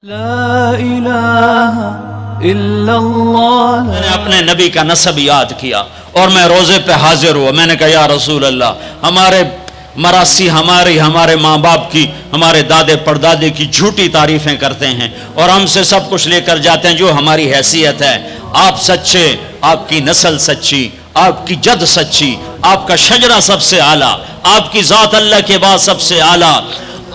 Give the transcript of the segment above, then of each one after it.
لا الہ الا اللہ. میں نے اپنے نبی کا نسب یاد کیا اور میں روزے پہ حاضر ہوا. میں نے کہا یا رسول اللہ، ہمارے مراسی ہمارے ماں باپ کی، ہمارے دادے پردادے کی جھوٹی تعریفیں کرتے ہیں اور ہم سے سب کچھ لے کر جاتے ہیں جو ہماری حیثیت ہے. آپ سچے، آپ کی نسل سچی، آپ کی جد سچی، آپ کا شجرہ سب سے اعلیٰ، آپ کی ذات اللہ کے بعد سب سے اعلیٰ.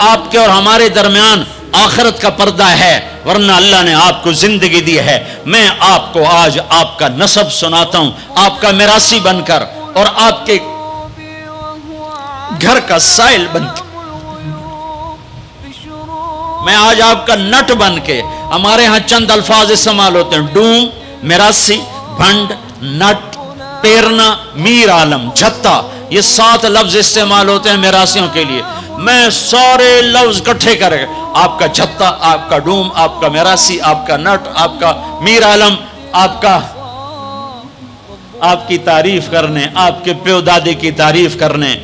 آپ کے اور ہمارے درمیان آخرت کا پردہ ہے، ورنہ اللہ نے آپ کو زندگی دی ہے. میں آپ کو آج آپ کا نسب سناتا ہوں، آپ کا میراثی بن کر اور آپ کے گھر کا سائل بن کے. میں آج آپ کا نٹ بن کے، ہمارے ہاں چند الفاظ استعمال ہوتے ہیں: ڈوم، میراثی، بھنڈ، نٹ، پیرنا، میر عالم، جھتا. یہ 7 لفظ استعمال ہوتے ہیں میراثیوں کے لیے. میں سارے لفظ اکٹھے کر کے آپ کا جھتا، آپ کا ڈوم، آپ کا میراثی، آپ کا نٹ، آپ کا میر عالم، آپ کی تعریف کرنے، آپ کے پیو دادے کی تعریف کرنے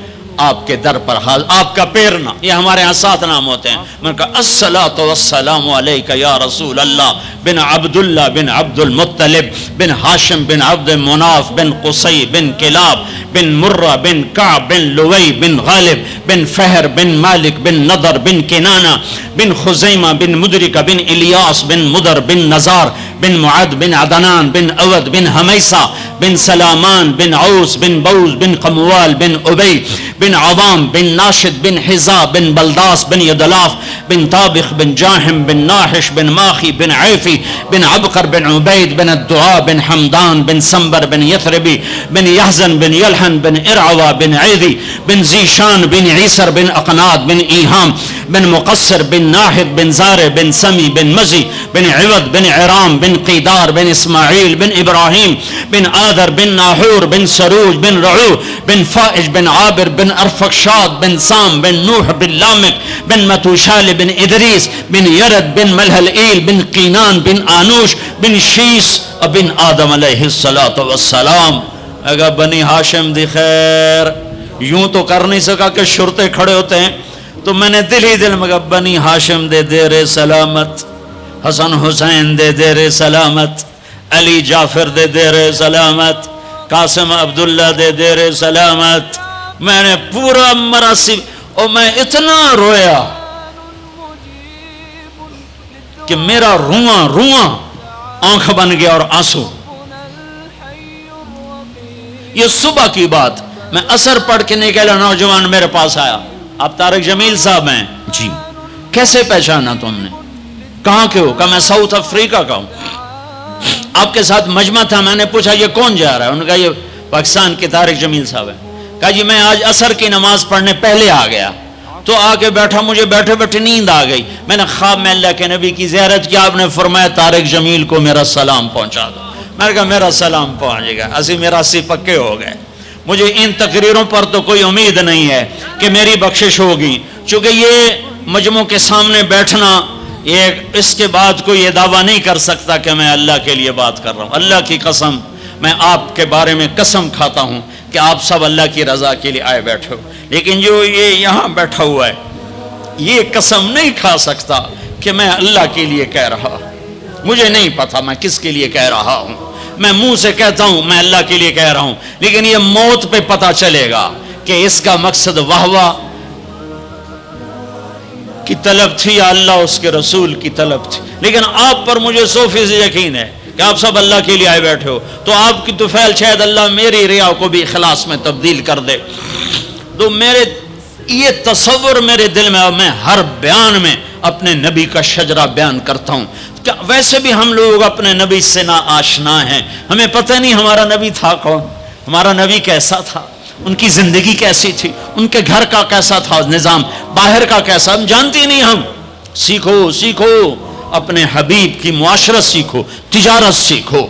آپ کے در پر حال. آپ کا پیرنا، یہ ہمارے ہاں 7 نام ہوتے ہیں. میں نے کہا الصلاۃ والسلام علیک یا رسول اللہ بن عبداللہ بن عبد المطلب بن ہاشم بن عبد مناف بن قصی بن کلاب بن مرہ بن کعب بن لوی بن غالب بن فہر بن مالک بن نضر بن کنانہ بن خزیمہ بن مدرکہ بن الیاس بن مدر بن نزار بن معد بن عدنان بن اود بن حمیسہ بن سلامان بن عوس بن بوز بن قموال بن ابی بن عوام بن ناشد بن حزا بن بلداس بن یدلاف بن طابخ بن جاہم بن ناحش بن ماخی بن عیفی بن عبقر بن عبید بن الدعاء بن حمدان بن سنبر بن یثربی بن یحزن بن یلحن بن ارعوہ بن عیدی بن زیشان بن عیسر بن اقناد بن ایہام بن مقصر بن ناحد بن زار بن سمی بن مزی بن عوض بن عرام بن قیدار بن اسماعیل بن ابراہیم بن آذر بن ناحور بن سروج بن رعو بن فائج بن عابر بن ارفقشاد بن سام بن نوح بن لامک بن متوشال بن ادریس بن یرد بن ملحلئیل بن قینان بن آنوش بن شیس بن آدم علیہ السلام. اگر بنی ہاشم دی خیر یوں تو کر نہیں سکا کہ شرطے کھڑے ہوتے ہیں، تو میں نے دل ہی دل میں کہا بنی ہاشم دے دیر سلامت، حسن حسین دے دیر سلامت، علی جعفر دے دیر سلامت، قاسم عبداللہ دے دیر سلامت. میں نے پورا مراسم، اور میں اتنا رویا کہ میرا رواں آنکھ بن گیا اور آنسو. یہ صبح کی بات، میں عصر پڑھ کے نکلا، نوجوان میرے پاس آیا. آپ طارق جمیل صاحب ہیں؟ جی. کیسے پہچانا تم نے؟ کہاں کے ہو؟ کہا میں ساؤتھ افریقہ کا ہوں. آپ کے ساتھ مجمع تھا. میں نے پوچھا یہ کون جا رہا ہے؟ انہوں نے کہا یہ پاکستان کے طارق جمیل صاحب ہیں. کہا جی میں آج عصر کی نماز پڑھنے پہلے آ گیا تو آ کے بیٹھا، مجھے بیٹھے بیٹھے نیند آ گئی. میں نے خواب میں اللہ کے نبی کی زیارت کیا. آپ نے فرمایا طارق جمیل کو میرا سلام پہنچا دو. میں نے کہا میرا سلام پہنچے گا. اسی میراثی پکے ہو گئے. مجھے ان تقریروں پر تو کوئی امید نہیں ہے کہ میری بخشش ہوگی، چونکہ یہ مجموع کے سامنے بیٹھنا، اس کے بعد کوئی یہ دعویٰ نہیں کر سکتا کہ میں اللہ کے لیے بات کر رہا ہوں. اللہ کی قسم، میں آپ کے بارے میں قسم کھاتا ہوں کہ آپ سب اللہ کی رضا کے لیے آئے بیٹھے ہو. لیکن جو یہ یہاں بیٹھا ہوا ہے یہ قسم نہیں کھا سکتا کہ میں اللہ کے لیے کہہ رہا. مجھے نہیں پتا میں کس کے لیے کہہ رہا ہوں. میں منہ سے کہتا ہوں میں اللہ کے لیے کہہ رہا ہوں، لیکن یہ موت پہ پتا چلے گا کہ اس کا مقصد واہ کی طلب تھی یا اللہ اس کے رسول کی طلب تھی. لیکن آپ پر مجھے 100% یقین ہے کہ آپ سب اللہ کے لیے آئے بیٹھے ہو. تو آپ کی طفیل شاید اللہ میری ریا کو بھی اخلاص میں تبدیل کر دے. تو میرے یہ تصور میرے دل میں، اور میں ہر بیان میں اپنے نبی کا شجرہ بیان کرتا ہوں. ویسے بھی ہم لوگ اپنے نبی سے نا آشنا ہیں. ہمیں پتہ نہیں ہمارا نبی تھا کون، ہمارا نبی کیسا تھا، ان کی زندگی کیسی تھی، ان کے گھر کا کیسا تھا نظام، باہر کا کیسا، ہم جانتے نہیں. ہم سیکھو اپنے حبیب کی معاشرت سیکھو، تجارت سیکھو.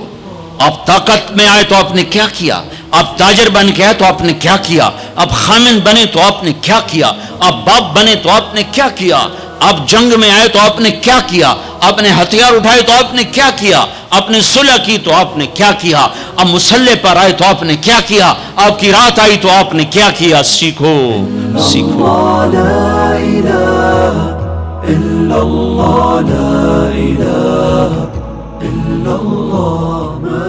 آپ طاقت میں آئے تو آپ نے کیا کیا، آپ تاجر بن کے آئے تو آپ نے کیا کیا، آپ خامن بنے تو آپ نے کیا کیا، آپ باپ بنے تو آپ نے کیا کیا، آپ جنگ میں آئے تو آپ نے کیا کیا، آپ نے ہتھیار اٹھائے تو آپ نے کیا کیا، آپ نے صلح کی تو آپ نے کیا کیا، آپ مسلح پر آئے تو آپ نے کیا کیا، آپ کی رات آئی تو آپ نے کیا کیا. سیکھو. إلا الله لا إله إلا الله.